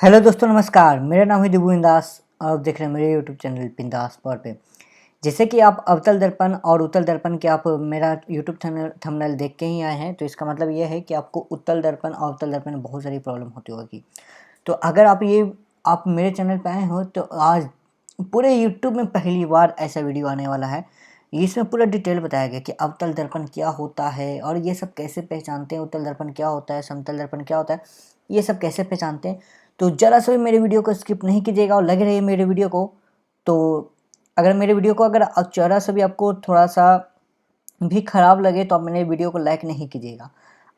Hello दोस्तों, नमस्कार। मेरा नाम है दिबू बिंदास और आप देख रहे हैं मेरे यूट्यूब चैनल बिंदास पर पे। जैसे कि आप अवतल दर्पण और उत्तल दर्पण के आप मेरा यूट्यूब थंबनेल देख के ही आए हैं, तो इसका मतलब ये है कि आपको उत्तल दर्पण और अवतल दर्पण में बहुत सारी प्रॉब्लम होती होगी। तो अगर आप मेरे चैनल पर आए हो तो आज पूरे यूट्यूब में पहली बार ऐसा वीडियो आने वाला है। इसमें पूरा डिटेल बताया गया कि अवतल दर्पण क्या होता है और ये सब कैसे पहचानते हैं, उत्तल दर्पण क्या होता है, समतल दर्पण क्या होता है, ये सब कैसे पहचानते हैं। तो ज़रा सा भी मेरे वीडियो को स्किप नहीं कीजिएगा और लगे रहिए मेरे वीडियो को। तो अगर मेरे वीडियो को अगर ज़रा सा भी आपको थोड़ा सा भी ख़राब लगे तो आप मेरे वीडियो को लाइक नहीं कीजिएगा।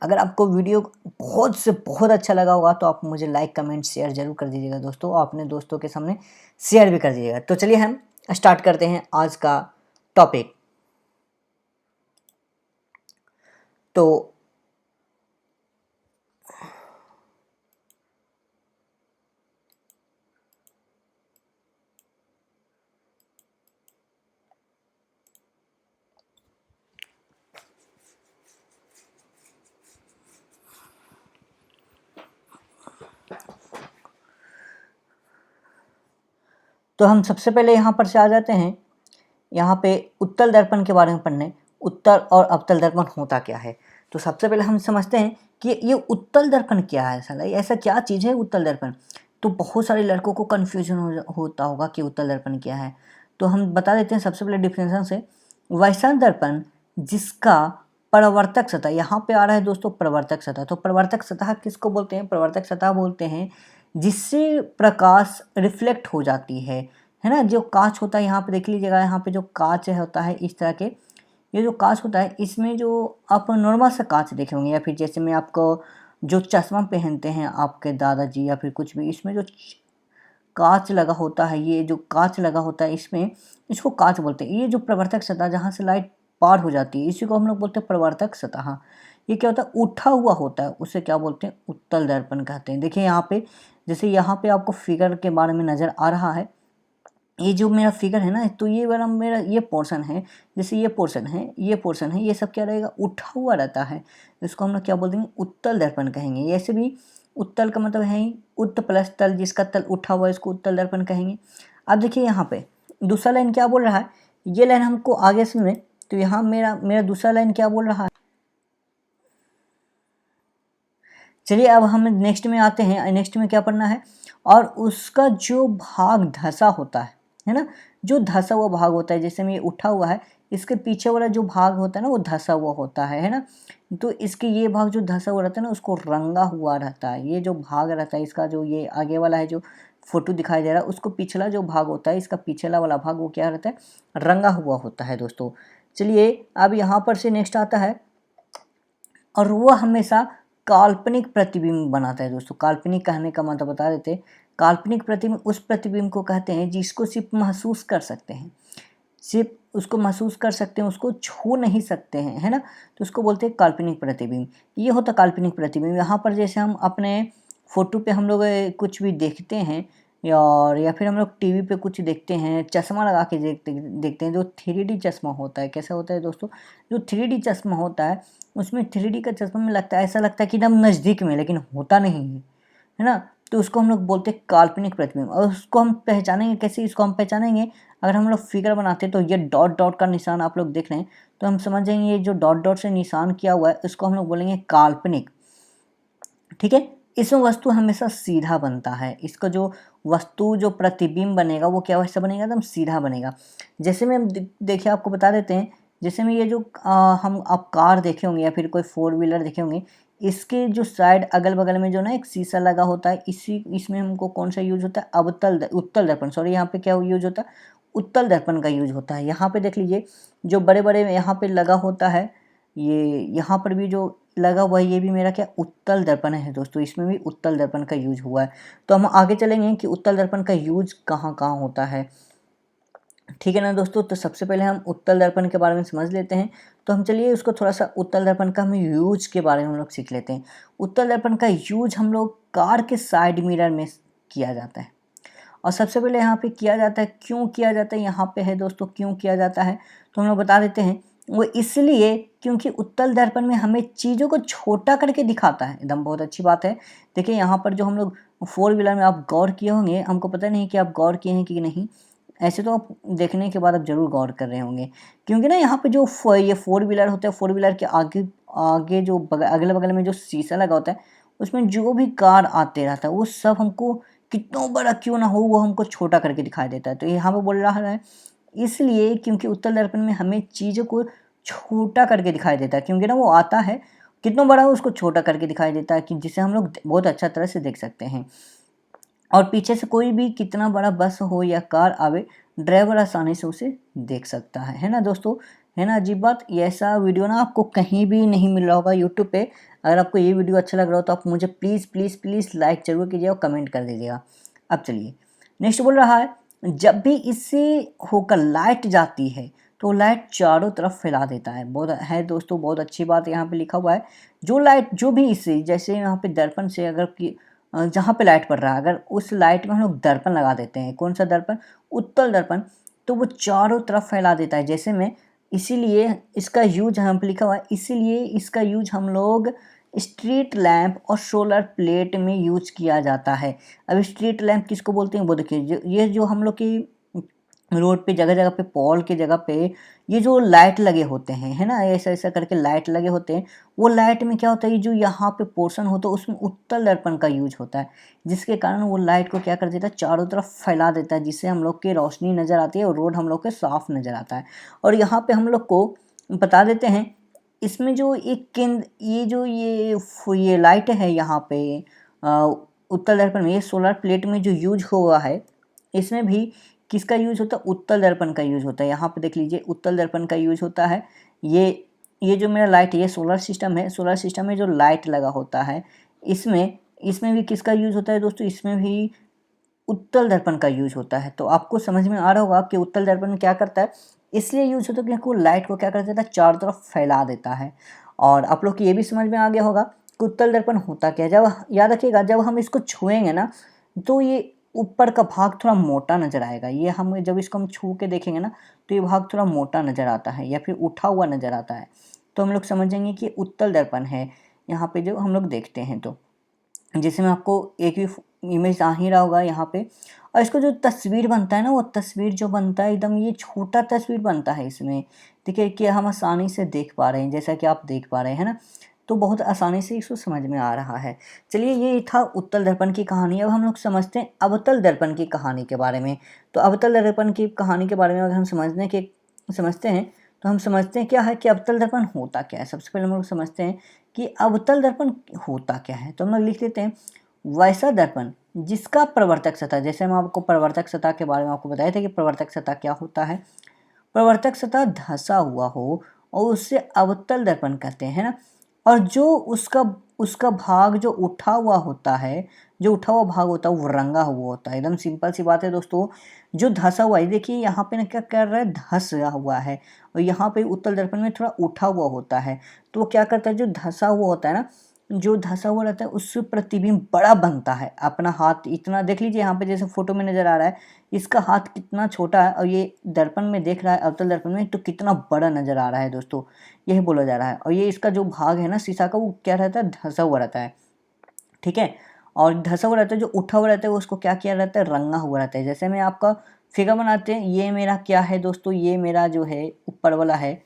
अगर आपको वीडियो बहुत से बहुत अच्छा लगा होगा तो आप मुझे लाइक कमेंट शेयर ज़रूर कर दीजिएगा दोस्तों, और अपने दोस्तों के सामने शेयर भी कर दीजिएगा। तो चलिए हम स्टार्ट करते हैं आज का टॉपिक। तो हम सबसे पहले यहाँ पर से आ जाते हैं, यहाँ पे उत्तल दर्पण के बारे में पढ़ने। उत्तल और अवतल दर्पण होता क्या है, तो सबसे पहले हम समझते हैं कि ये उत्तल दर्पण क्या है। साला ऐसा क्या चीज़ है उत्तल दर्पण। तो बहुत सारे लड़कों को कन्फ्यूजन होता होगा कि उत्तल दर्पण क्या है। तो हम बता देते हैं सबसे पहले डिफिनेशन से। वैसा दर्पण जिसका प्रवर्तक सतह, यहाँ पे आ रहा है दोस्तों प्रवर्तक सतह। तो प्रवर्तक सतह किसको बोलते हैं? प्रवर्तक सतह बोलते हैं जिससे प्रकाश रिफ्लेक्ट हो जाती है ना। जो कांच होता है, यहाँ पे देख लीजिएगा, यहाँ पे जो कांच होता है इस तरह के, ये जो कांच होता है इसमें जो आप नॉर्मल सा कांच देखे होंगे, या फिर जैसे मैं आपको जो चश्मा पहनते हैं आपके दादाजी या फिर कुछ भी, इसमें जो कांच लगा होता है, ये जो कांच लगा होता है इसमें, इसको कांच बोलते हैं। ये जो प्रवर्तक सतह जहाँ से लाइट पार हो जाती है, इसी को हम लोग बोलते हैं प्रवर्तक सतह। ये क्या होता है? उठा हुआ होता है, उसे क्या बोलते हैं? उत्तल दर्पण कहते हैं। देखिए यहाँ पे, जैसे यहाँ पे आपको फिगर के बारे में नज़र आ रहा है, ये जो मेरा फिगर है ना, तो ये वाला मेरा ये पोर्शन है, जैसे ये पोर्शन है, ये पोर्शन है, ये सब क्या रहेगा? उठा हुआ रहता है। इसको हम लोग क्या बोल देंगे? उत्तल दर्पण कहेंगे। ऐसे भी उत्तल का मतलब है ही उत्त प्लस तल, जिसका तल उठा हुआ है इसको उत्तल दर्पण कहेंगे। अब देखिए यहाँ पे दूसरा लाइन क्या बोल रहा है, ये लाइन हमको आगे सुने। तो यहाँ मेरा दूसरा लाइन क्या बोल रहा है, चलिए अब हम नेक्स्ट में आते हैं। नेक्स्ट में क्या पढ़ना है? और उसका जो भाग धसा होता है ना, जो धसा हुआ भाग होता है, जैसे में ये उठा हुआ है, इसके पीछे वाला जो भाग होता है ना वो धसा हुआ होता है ना। तो इसके ये भाग जो धसा हुआ रहता है ना, उसको रंगा हुआ रहता है। ये जो भाग रहता है इसका, जो ये आगे वाला है जो फोटो दिखाई दे रहा है, उसको पिछला जो भाग होता है, इसका पिछला वाला भाग वो क्या रहता है? रंगा हुआ होता है दोस्तों। चलिए अब यहाँ पर से नेक्स्ट आता है, और वह हमेशा काल्पनिक प्रतिबिंब बनाता है दोस्तों। काल्पनिक कहने का मतलब बता देते हैं। काल्पनिक प्रतिबिंब उस प्रतिबिंब को कहते हैं जिसको सिर्फ महसूस कर सकते हैं, सिर्फ उसको महसूस कर सकते हैं, उसको छू नहीं सकते हैं, है ना। तो उसको बोलते हैं काल्पनिक प्रतिबिंब। ये होता काल्पनिक प्रतिबिंब। यहाँ पर जैसे हम अपने फोटो पे हम लोग कुछ भी देखते हैं, या फिर हम लोग टीवी पे कुछ देखते हैं, चश्मा लगा के देखते हैं, जो 3D चश्मा होता है। कैसा होता है दोस्तों? जो 3D चश्मा होता है, उसमें 3D का चश्मा में लगता है, ऐसा लगता है कि एकदम नज़दीक में, लेकिन होता नहीं है ना। तो उसको हम लोग बोलते हैं काल्पनिक प्रतिबिंब। और उसको हम पहचानेंगे कैसे? इसको हम पहचानेंगे, अगर हम लोग फिगर बनाते हैं तो ये डॉट डॉट का निशान आप लोग देख रहे हैं, तो हम समझ जाएंगे ये जो डॉट डॉट से निशान किया हुआ है इसको हम लोग बोलेंगे काल्पनिक। ठीक है। इसमें वस्तु हमेशा सीधा बनता है। इसका जो वस्तु जो प्रतिबिंब बनेगा वो क्या वैसा बनेगा? एकदम सीधा बनेगा। जैसे में देखिए आपको बता देते हैं, जैसे में ये जो हम आप कार देखे होंगे या फिर कोई 4 व्हीलर देखे होंगे, इसके जो साइड अगल बगल में जो ना एक शीशा लगा होता है, इसमें हमको कौन सा यूज होता है? उत्तल दर्पण, सॉरी, यहाँ पे क्या यूज होता है? उत्तल दर्पण का यूज होता है। यहाँ पे देख लीजिए जो बड़े बड़े यहाँ पे लगा होता है, ये यहाँ पर भी जो लगा हुआ है, ये भी मेरा क्या उत्तल दर्पण है दोस्तों। इसमें भी उत्तल दर्पण का यूज हुआ है। तो हम आगे चलेंगे कि उत्तल दर्पण का यूज कहाँ कहाँ होता है। ठीक है ना दोस्तों। तो सबसे पहले हम उत्तल दर्पण के बारे में समझ लेते हैं। तो हम चलिए उसको थोड़ा सा उत्तल दर्पण का हम यूज के बारे में हम लोग सीख लेते हैं। उत्तल दर्पण का यूज हम लोग कार के साइड मिरर में किया जाता है। और सबसे पहले यहाँ पे किया जाता है, क्यों किया जाता है यहाँ पे है दोस्तों, क्यों किया जाता है तो हम लोग बता देते हैं। वो इसलिए क्योंकि उत्तल दर्पण में हमें चीज़ों को छोटा करके दिखाता है। एकदम बहुत अच्छी बात है। देखिए यहाँ पर जो हम लोग फोर व्हीलर में आप गौर किए होंगे, हमको पता नहीं कि आप गौर किए हैं कि नहीं, ऐसे तो आप देखने के बाद आप ज़रूर गौर कर रहे होंगे, क्योंकि ना यहाँ पे जो ये फोर व्हीलर होता है, फोर व्हीलर के आगे आगे जो अगले बगल में जो शीशा लगा होता है, उसमें जो भी कार आते रहता है वो सब हमको कितना बड़ा क्यों ना हो वो हमको छोटा करके दिखाई देता है। तो यहाँ पे बोल रहा है इसलिए क्योंकि उत्तल दर्पण में हमें चीज़ों को छोटा करके दिखाई देता है, क्योंकि ना वो आता है कितना बड़ा हो उसको छोटा करके दिखाई देता है, कि जिसे हम लोग बहुत अच्छा तरह से देख सकते हैं। और पीछे से कोई भी कितना बड़ा बस हो या कार आवे, ड्राइवर आसानी से उसे देख सकता है ना दोस्तों, है ना अजीब बात। ये ऐसा वीडियो ना आपको कहीं भी नहीं मिल रहा होगा यूट्यूब पे। अगर आपको ये वीडियो अच्छा लग रहा हो तो आप मुझे प्लीज़ प्लीज़ प्लीज़ लाइक जरूर कीजिएगा और कमेंट कर दीजिएगा। अब चलिए नेक्स्ट बोल रहा है, जब भी इससे होकर लाइट जाती है तो लाइट चारों तरफ फैला देता है। बहुत है दोस्तों, बहुत अच्छी बात यहाँ पे लिखा हुआ है। जो लाइट जो भी इससे, जैसे यहाँ पे दर्पण से अगर जहाँ पे लाइट पड़ रहा है, अगर उस लाइट में हम लोग दर्पण लगा देते हैं, कौन सा दर्पण, उत्तल दर्पण, तो वो चारों तरफ फैला देता है। जैसे में इसीलिए इसका यूज यहाँ पे लिखा हुआ है, इसीलिए इसका यूज हम लोग स्ट्रीट लैंप और सोलर प्लेट में यूज किया जाता है। अब स्ट्रीट लैंप किसको बोलते हैं वो देखिए, ये जो हम लोग की रोड पे जगह जगह पे पोल के जगह पे ये जो लाइट लगे होते हैं, है ना, ऐसा ऐसा करके लाइट लगे होते हैं, वो लाइट में क्या होता है, जो यहाँ पे पोर्शन होता है उसमें उत्तल दर्पण का यूज होता है, जिसके कारण वो लाइट को क्या कर देता है, चारों तरफ फैला देता है, जिससे हम लोग की रोशनी नज़र आती है और रोड हम लोग के साफ नज़र आता है। और यहाँ पे हम लोग को बता देते हैं, इसमें जो एक केंद्र ये लाइट है यहाँ पे उत्तल दर्पण में, ये सोलर प्लेट में जो यूज हुआ है, इसमें भी किसका यूज होता है, उत्तल दर्पण का यूज होता है। यहाँ पे देख लीजिए उत्तल दर्पण का यूज होता है। ये जो मेरा लाइट है, ये सोलर सिस्टम है, सोलर सिस्टम में जो लाइट लगा होता है, इसमें भी किसका यूज होता है दोस्तों, इसमें भी उत्तल दर्पण का यूज होता है। तो आपको समझ में आ रहा होगा कि उत्तल दर्पण क्या करता है, इसलिए यूज होता है क्योंकि वो लाइट को क्या कर देता है, चारों तरफ फैला देता है। और आप लोग को ये भी समझ में आ गया होगा कि उत्तल दर्पण होता क्या है। जब याद रखिएगा, जब हम इसको छुएंगे ना तो ये ऊपर का भाग थोड़ा मोटा नज़र आएगा। ये हम जब इसको हम छू के देखेंगे ना तो ये भाग थोड़ा मोटा नज़र आता है या फिर उठा हुआ नज़र आता है, तो हम लोग समझेंगे कि उत्तल दर्पण है यहाँ पे जो हम लोग देखते हैं। तो जिसमें आपको एक भी इमेज आ ही रहा होगा यहाँ पे। और इसको जो तस्वीर बनता है ना, वो तस्वीर जो बनता है एकदम ये छोटा तस्वीर बनता है इसमें, देखिए कि हम आसानी से देख पा रहे हैं, जैसा कि आप देख पा रहे हैं ना, तो बहुत आसानी से इसको समझ में आ रहा है। चलिए ये था उत्तल दर्पण की कहानी। अब हम लोग समझते हैं अवतल दर्पण की कहानी के बारे में। तो अवतल दर्पण की कहानी के बारे में अगर हम समझते हैं तो हम समझते हैं क्या है कि अवतल दर्पण होता क्या है। सबसे पहले हम लोग समझते हैं कि अवतल दर्पण होता क्या है। तो हम लोग लिख लेते हैं, वैसा दर्पण जिसका प्रवर्तक सतह, जैसे हम आपको प्रवर्तक सतह के बारे में आपको बताया था कि प्रवर्तक सतह क्या होता है, प्रवर्तक सतह धंसा हुआ हो और उससे अवतल दर्पण कहते हैं ना। और जो उसका भाग जो उठा हुआ होता है, जो उठा हुआ भाग होता है वो रंगा हुआ होता है। एकदम सिंपल सी बात है दोस्तों। जो धंसा हुआ है, देखिए यहाँ पे ना क्या कर रहा है, धंसा हुआ है, और यहाँ पे उत्तल दर्पण में थोड़ा उठा हुआ होता है। तो वो क्या करता है, जो धंसा हुआ होता है ना, जो धंसा हुआ रहता है उससे प्रतिबिंब बड़ा बनता है। अपना हाथ इतना देख लीजिए, यहाँ पे जैसे फोटो में नजर आ रहा है, इसका हाथ कितना छोटा है और ये दर्पण में देख रहा है, अवतल दर्पण में, तो कितना बड़ा नजर आ रहा है दोस्तों, यही बोला जा रहा है। और ये इसका जो भाग है ना शीशा का, वो क्या रहता है, धंसा हुआ रहता है, ठीक है। और धंसा हुआ रहता है, जो उठा हुआ रहता है उसको क्या किया रहता है, रंगा हुआ रहता है। जैसे मैं आपका फिगर बनाते हैं, ये मेरा क्या है दोस्तों, ये मेरा जो है ऊपर वाला है,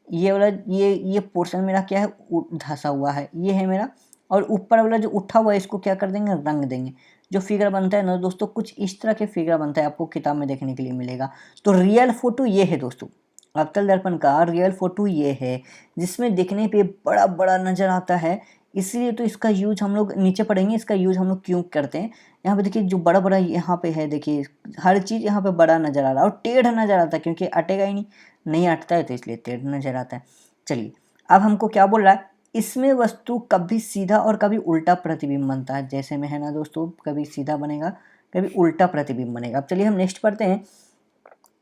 ये वाला ये पोर्शन मेरा क्या है, धंसा हुआ है, ये है मेरा। और ऊपर वाला जो उठा हुआ है इसको क्या कर देंगे, रंग देंगे। जो फिगर बनता है ना दोस्तों, कुछ इस तरह के फिगर बनता है, आपको किताब में देखने के लिए मिलेगा। तो रियल फोटो ये है दोस्तों, अवतल दर्पण का रियल फोटो ये है, जिसमें दिखने पे बड़ा बड़ा नजर आता है। इसलिए तो इसका यूज हम लोग नीचे पढ़ेंगे, इसका यूज हम लोग क्यों करते हैं। यहाँ पे देखिए जो बड़ा बड़ा यहाँ पे है, देखिए हर चीज़ यहाँ पे बड़ा नजर आ रहा है और टेढ़ा नजर आता है, क्योंकि अटेगा ही नहीं अटता है तो इसलिए टेढ़ नजर आता है। चलिए अब हमको क्या बोल रहा है, इसमें वस्तु कभी सीधा और कभी उल्टा प्रतिबिंब बनता है। जैसे में है ना दोस्तों, कभी सीधा बनेगा कभी उल्टा प्रतिबिंब बनेगा। अब चलिए हम नेक्स्ट पढ़ते हैं,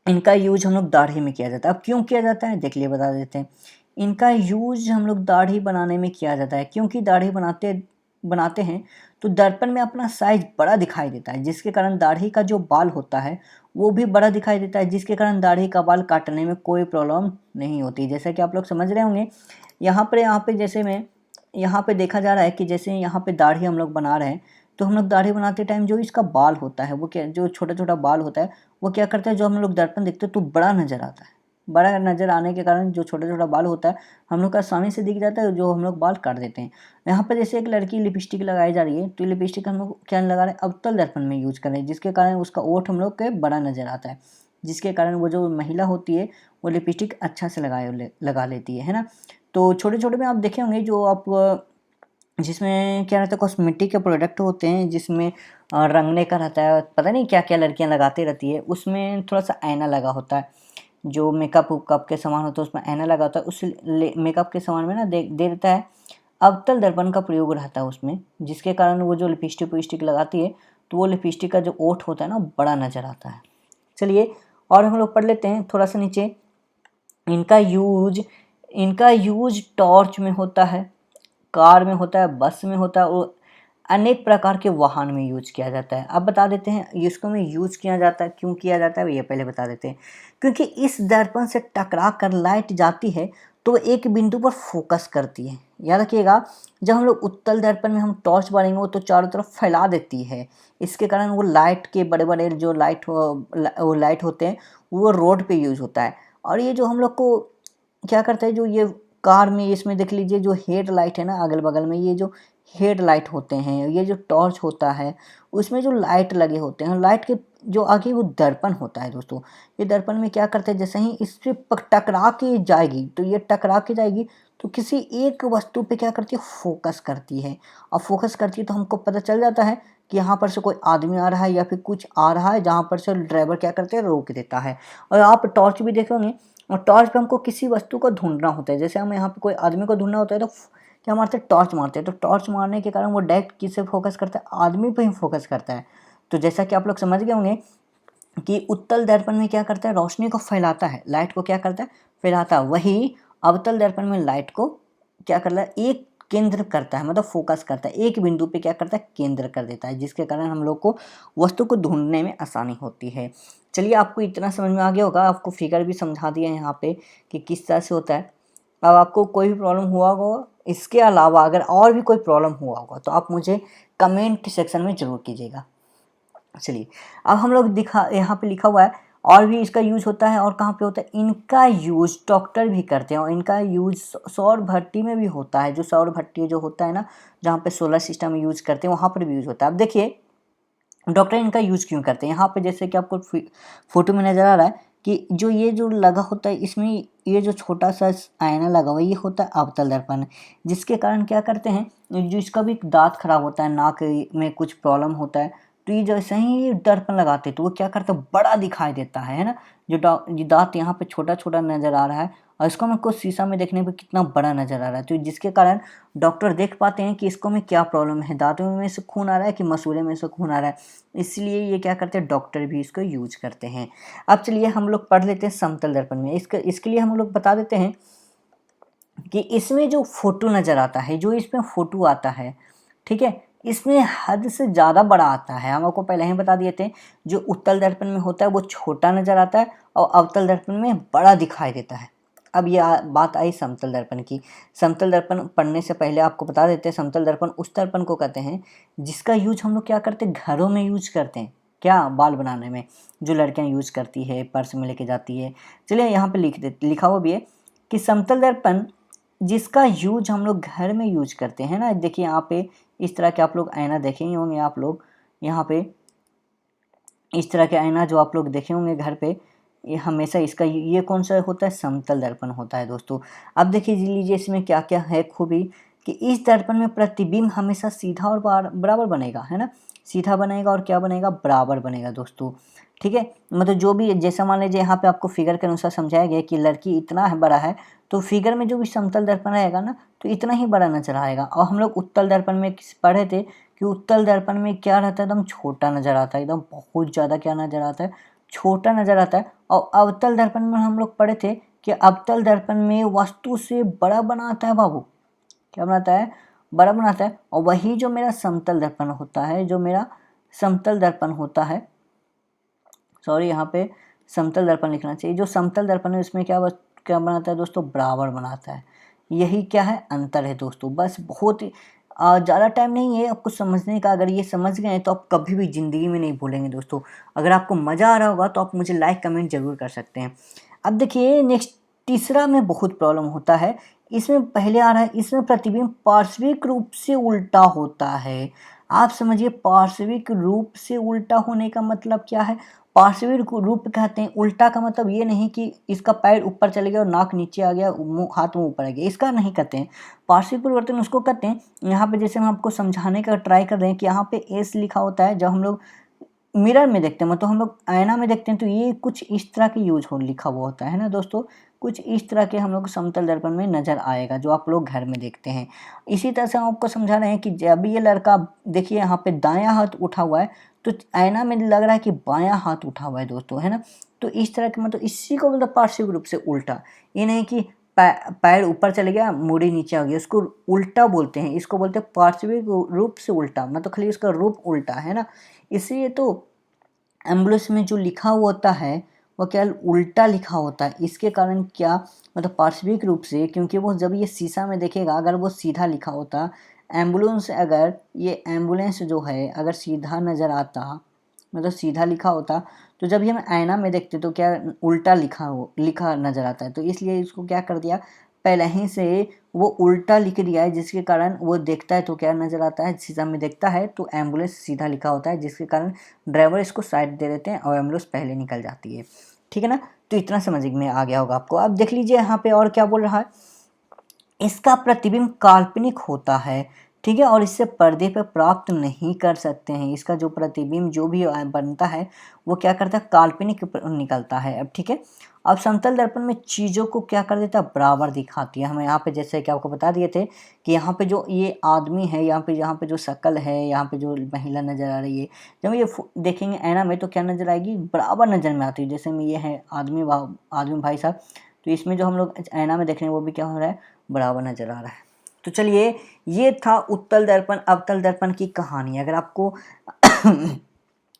इनका यूज हम लोग दाढ़ी में किया जाता है। अब क्यों किया जाता है, देख लिए बता देते हैं। इनका यूज हम लोग दाढ़ी बनाने में किया जाता है, क्योंकि दाढ़ी बनाते हैं तो दर्पण में अपना साइज बड़ा दिखाई देता है, जिसके कारण दाढ़ी का जो बाल होता है वो भी बड़ा दिखाई देता है, जिसके कारण दाढ़ी का बाल काटने में कोई प्रॉब्लम नहीं होती। जैसे कि आप लोग समझ रहे होंगे, यहाँ पे जैसे में यहाँ पे देखा जा रहा है कि जैसे यहाँ पे दाढ़ी हम लोग बना रहे हैं, तो हम लोग दाढ़ी बनाते टाइम जो इसका बाल होता है वो क्या, जो छोटा छोटा बाल होता है वो क्या करता है, जो हम लोग दर्पण देखते हैं तो बड़ा नज़र आता है। बड़ा नज़र आने के कारण जो छोटा छोटा बाल होता है हम लोग का आसानी से दिख जाता है, जो हम लोग बाल काट देते हैं। यहाँ पर जैसे एक लड़की लिपस्टिक लगाई जा रही है, तो लिपस्टिक हम लोग क्या लगा रहे हैं, अवतल दर्पण में यूज कर रहे हैं, जिसके कारण उसका ओठ हम लोग के बड़ा नज़र आता है, जिसके कारण वो जो महिला होती है वो लिपस्टिक अच्छा से लगा लेती है ना। तो छोटे छोटे में आप देखे होंगे जो आप जिसमें क्या रहता है, कॉस्मेटिक के प्रोडक्ट होते हैं जिसमें रंगने का रहता है, पता नहीं क्या क्या लड़कियां लगाती रहती है, उसमें थोड़ा सा आईना लगा होता है, जो मेकअप उकअप के सामान होता है उसमें आईना लगा होता है, उस मेकअप के सामान में ना दे देता है अवतल दर्पण का प्रयोग रहता है उसमें, जिसके कारण वो जो लिपस्टिक विपस्टिक लगाती है तो वो लिपस्टिक का जो ओठ होता है ना बड़ा नज़र आता है। चलिए और हम लोग पढ़ लेते हैं थोड़ा सा नीचे। इनका यूज टॉर्च में होता है, कार में होता है, बस में होता है और अनेक प्रकार के वाहन में यूज किया जाता है। अब बता देते हैं इसको में यूज किया जाता है, क्यों किया जाता है ये पहले बता देते हैं। क्योंकि इस दर्पण से टकरा कर लाइट जाती है तो एक बिंदु पर फोकस करती है। याद रखिएगा, जब हम लोग उत्तल दर्पण में हम टॉर्च मारेंगे वो तो चारों तरफ फैला देती है, इसके कारण वो लाइट के बड़े बड़े जो लाइट होते हैं वो रोड पे यूज होता है। और ये जो हम लोग को क्या करता है, जो ये कार में इसमें देख लीजिए जो हेड लाइट है ना अगल बगल में, ये जो हेड लाइट होते हैं, ये जो टॉर्च होता है उसमें जो लाइट लगे होते हैं, लाइट के जो आगे वो दर्पण होता है दोस्तों, ये दर्पण में क्या करते हैं, जैसे ही इससे टकरा के जाएगी तो ये टकरा के जाएगी तो किसी एक वस्तु पे क्या करती है, फोकस करती है। और फोकस करती है तो हमको पता चल जाता है कि यहाँ पर से कोई आदमी आ रहा है या फिर कुछ आ रहा है, जहाँ पर से ड्राइवर क्या करते हैं, रोक देता है। और आप टॉर्च भी देखे होंगे, और टॉर्च पे हमको किसी वस्तु को ढूंढना होता है, जैसे हम यहाँ पे कोई आदमी को ढूंढना होता है तो क्या मारते हैं, टॉर्च मारते हैं। तो टॉर्च मारने के कारण वो डायरेक्ट किससे फोकस करता है, आदमी पे ही फोकस करता है। तो जैसा कि आप लोग समझ गए होंगे कि उत्तल दर्पण में क्या करता है, रोशनी को फैलाता है, लाइट को क्या करता है, फैलाता है। वही अवतल दर्पण में लाइट को क्या करता है, एक केंद्र करता है, मतलब फोकस करता है, एक बिंदु पे क्या करता है, केंद्र कर देता है, जिसके कारण हम लोग को वस्तु को ढूंढने में आसानी होती है। चलिए आपको इतना समझ में आ गया होगा, आपको फिगर भी समझा दिया है यहाँ पे कि किस तरह से होता है। अब आपको कोई भी प्रॉब्लम हुआ होगा, इसके अलावा अगर और भी कोई प्रॉब्लम हुआ होगा तो आप मुझे कमेंट सेक्शन में ज़रूर कीजिएगा। चलिए अब हम लोग यहाँ पे लिखा हुआ है और भी इसका यूज होता है, और कहाँ पे होता है, इनका यूज डॉक्टर भी करते हैं, और इनका यूज सौर भट्टी में भी होता है। जो सौर भट्टी जो होता है ना, जहाँ पे सोलर सिस्टम यूज करते हैं वहाँ पर भी यूज होता है। अब देखिए डॉक्टर इनका यूज क्यों करते हैं, यहाँ पे जैसे कि आपको फोटो में नजर आ रहा है कि जो ये जो लगा होता है इसमें, ये जो छोटा सा आईना लगा हुआ है ये होता है अवतल दर्पण, जिसके कारण क्या करते हैं, जो इसका भी दांत खराब होता है, नाक में कुछ प्रॉब्लम होता है, तो ये जैसे ही दर्पण लगाते हैं तो वो क्या करता है, बड़ा दिखाई देता है ना। जो दांत यहाँ पे छोटा छोटा नजर आ रहा है और इसको हमको शीशा में देखने पे कितना बड़ा नजर आ रहा है, तो जिसके कारण डॉक्टर देख पाते हैं कि इसको में क्या प्रॉब्लम है, दांतों में से खून आ रहा है कि मसूड़े में से खून आ रहा है, इसलिए ये क्या करते हैं, डॉक्टर भी इसको यूज करते हैं। अब चलिए हम लोग पढ़ लेते हैं समतल दर्पण में। इसके लिए हम लोग बता देते हैं कि इसमें जो फोटो नज़र आता है, जो इसमें फोटो आता है, ठीक है, इसमें हद से ज़्यादा बड़ा आता है। हम आपको पहले ही बता दिए थे, जो उत्तल दर्पण में होता है वो छोटा नज़र आता है और अवतल दर्पण में बड़ा दिखाई देता है। अब ये बात आई समतल दर्पण की। समतल दर्पण पढ़ने से पहले आपको बता देते हैं, समतल दर्पण उस दर्पण को कहते हैं जिसका यूज हम लोग क्या करते हैं, घरों में यूज करते हैं, क्या, बाल बनाने में, जो लड़कियां यूज करती है, पर्स में लेके जाती है। चलिए यहाँ पे लिखा हुआ भी है कि समतल दर्पण जिसका यूज हम लोग घर में यूज करते हैं ना। देखिए यहाँ पे इस तरह के आप लोग आईना देखे ही होंगे, आप लोग यहाँ पे इस तरह के आईना जो आप लोग देखे होंगे घर पे, ये हमेशा इसका ये कौन सा होता है, समतल दर्पण होता है दोस्तों। अब देखिए लीजिए इसमें क्या क्या है खूबी, कि इस दर्पण में प्रतिबिंब हमेशा सीधा और बराबर बनेगा, है ना, सीधा बनेगा और क्या बनेगा, बराबर बनेगा दोस्तों, ठीक है। मतलब जो भी, जैसा मान लीजिए यहाँ पे आपको फिगर के अनुसार समझाया गया कि लड़की इतना है बड़ा है, तो फिगर में जो भी समतल दर्पण रहेगा ना तो इतना ही बड़ा नजर आएगा। और हम लोग उत्तल दर्पण में पढ़े थे कि उत्तल दर्पण में क्या रहता है, एकदम छोटा नजर आता है, एकदम बहुत ज़्यादा क्या नजर आता है, छोटा नजर आता है। और अवतल दर्पण में हम लोग पढ़े थे कि अवतल दर्पण में वस्तु से बड़ा बनाता है बाबू, क्या बनाता है, बड़ा बनाता है। और वही जो मेरा समतल दर्पण होता है, जो मेरा समतल दर्पण होता है, सॉरी यहाँ पे समतल दर्पण लिखना चाहिए, जो समतल दर्पण है उसमें क्या बनाता है दोस्तों, बराबर बनाता है। यही क्या है, अंतर है दोस्तों, बस बहुत ही ज़्यादा टाइम नहीं है आपको समझने का। अगर ये समझ गए तो आप कभी भी ज़िंदगी में नहीं भूलेंगे दोस्तों। अगर आपको मज़ा आ रहा होगा तो आप मुझे लाइक कमेंट ज़रूर कर सकते हैं। अब देखिए नेक्स्ट तीसरा में बहुत प्रॉब्लम होता है। इसमें पहले आ रहा है, इसमें प्रतिबिंब पार्श्विक रूप से उल्टा होता है। आप समझिए पार्श्विक रूप से उल्टा होने का मतलब क्या है। पार्श्विक रूप कहते हैं, उल्टा का मतलब ये नहीं कि इसका पैर ऊपर चले गया और नाक नीचे आ गया, मुंह हाथ मुंह ऊपर आ गया, इसका नहीं कहते हैं। पार्श्विक परिवर्तन उसको कहते हैं, यहाँ पे जैसे हम आपको समझाने का ट्राई कर रहे हैं कि यहाँ पे एस लिखा होता है। जब हम लोग मिरर में देखते हैं, मतलब हम लोग आईना में देखते हैं, तो ये कुछ इस तरह के यूज हो लिखा हुआ होता है ना दोस्तों। कुछ इस तरह के हम लोग समतल दर्पण में नज़र आएगा जो आप लोग घर में देखते हैं। इसी तरह से हम आपको समझा रहे हैं कि जब ये लड़का देखिए यहाँ पे दायां हाथ उठा हुआ है तो आईना में लग रहा है कि बायां हाथ उठा हुआ है दोस्तों, है ना। तो इस तरह के मतलब इसी को मतलब पार्श्विक रूप से उल्टा। ये नहीं कि पैर ऊपर चले गया मूड़ी नीचे आ गया, उसको उल्टा बोलते हैं। इसको बोलते हैं पार्श्विक रूप से उल्टा, मतलब खाली उसका रूप उल्टा है ना। इसलिए तो एम्बुलेंस में जो लिखा हुआ होता है वो क्या उल्टा लिखा होता है। इसके कारण क्या मतलब पार्श्विक रूप से, क्योंकि वो जब ये शीशा में देखेगा अगर वो सीधा लिखा होता एम्बुलेंस, अगर ये एम्बुलेंस जो है अगर सीधा नज़र आता मतलब सीधा लिखा होता तो जब ये हम आईना में देखते तो क्या उल्टा लिखा नज़र आता है। तो इसलिए इसको क्या कर दिया, पहले ही से वो उल्टा लिख दिया है, जिसके कारण वो देखता है तो क्या नज़र आता है, शीशा में देखता है तो एम्बुलेंस सीधा लिखा होता है, जिसके कारण ड्राइवर इसको साइड दे देते हैं और एम्बुलेंस पहले निकल जाती है। ठीक है ना। तो इतना समझ में आ गया होगा आपको। अब देख लीजिए यहाँ पे और क्या बोल रहा है, इसका प्रतिबिंब काल्पनिक होता है। ठीक है, और इससे पर्दे पर प्राप्त नहीं कर सकते हैं। इसका जो प्रतिबिंब जो भी बनता है वो क्या करता है, काल्पनिक निकलता है। अब ठीक है, अब समतल दर्पण में चीज़ों को क्या कर देता है, बराबर दिखाती है। हमें यहाँ पे जैसे कि आपको बता दिए थे कि यहाँ पे जो ये आदमी है, यहाँ पे जो शक्ल है, यहाँ पे जो महिला नज़र आ रही है, जब ये देखेंगे आईना में तो क्या नज़र आएगी, बराबर नज़र में आती है। जैसे में ये है आदमी भाई साहब, तो इसमें जो हम लोग आईना में देख रहे हैं वो भी क्या हो रहा है, बराबर नज़र आ रहा है। तो चलिए ये था उत्तल दर्पण अवतल दर्पण की कहानी। अगर आपको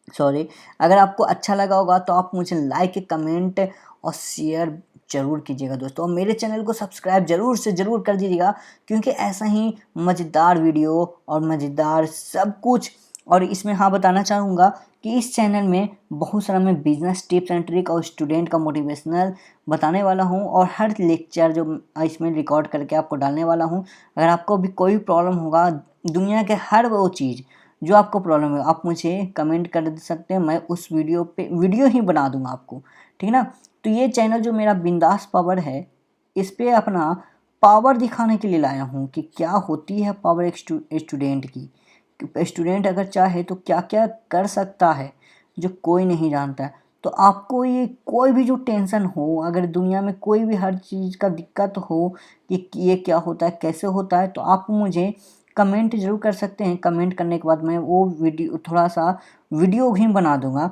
सॉरी, अगर आपको अच्छा लगा होगा तो आप मुझे लाइक कमेंट और शेयर जरूर कीजिएगा दोस्तों, और मेरे चैनल को सब्सक्राइब जरूर से ज़रूर कर दीजिएगा, क्योंकि ऐसा ही मज़ेदार वीडियो और मज़ेदार सब कुछ। और इसमें हाँ बताना चाहूँगा कि इस चैनल में बहुत सारा मैं बिजनेस टिप्स एंड ट्रिक और स्टूडेंट का मोटिवेशनल बताने वाला हूँ, और हर लेक्चर जो इसमें रिकॉर्ड करके आपको डालने वाला हूँ। अगर आपको भी कोई प्रॉब्लम होगा, दुनिया के हर वो चीज़ जो आपको प्रॉब्लम है, आप मुझे कमेंट कर सकते हैं, मैं उस वीडियो पे वीडियो ही बना दूंगा आपको। ठीक है ना। तो ये चैनल जो मेरा बिंदास पावर है, इस पे अपना पावर दिखाने के लिए लाया हूँ कि क्या होती है पावर एक स्टूडेंट की। स्टूडेंट अगर चाहे तो क्या क्या कर सकता है जो कोई नहीं जानता है। तो आपको ये कोई भी जो टेंशन हो, अगर दुनिया में कोई भी हर चीज़ का दिक्कत हो कि ये क्या होता है कैसे होता है, तो आप मुझे कमेंट जरूर कर सकते हैं। कमेंट करने के बाद मैं वो वीडियो थोड़ा सा वीडियो भी बना दूंगा,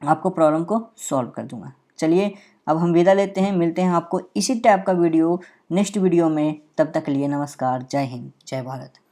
आपको प्रॉब्लम को सॉल्व कर दूंगा। चलिए अब हम विदा लेते हैं, मिलते हैं आपको इसी टाइप का वीडियो नेक्स्ट वीडियो में। तब तक के लिए नमस्कार, जय हिंद, जय भारत।